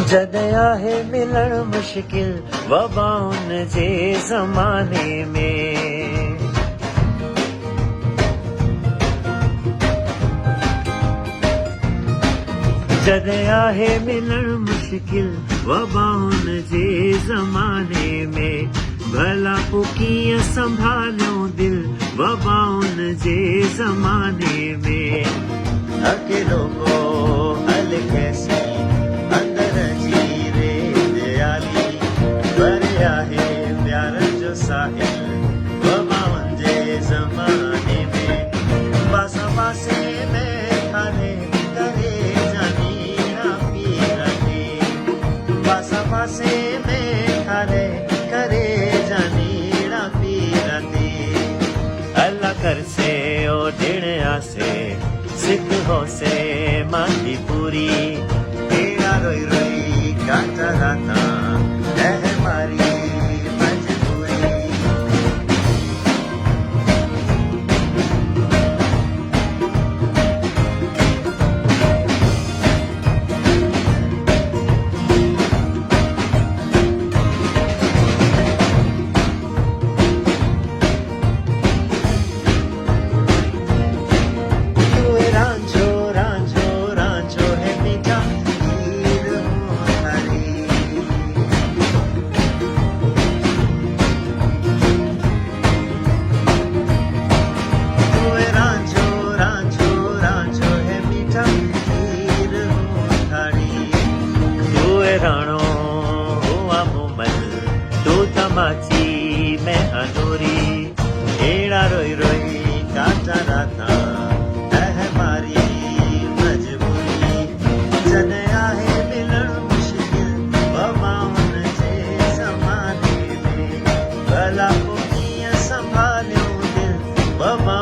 जॾहिं आहे मिलण मुश्किल वबाउन जे ज़माने में जॾहिं आहे मिलण मुश्किल वबाउन जे ज़माने में भला पोइ कीअं संभालियूं दिल वबाउन जे ज़माने में अकेलो को हल कैसी अंदर जी रेत आली परे आहे प्यार जो साहिल वबाउन जे ज़माने में पासा पासे में खाने करे जानीना पीरते पासा पासे में खाने करे जानीना पीरते अल्लाह कर से ओ ॾिण आसे सिद्ध हो से मांदी पूरी तेरा रोई रोई गाता गाता है हमारी मजबूरी Wabaun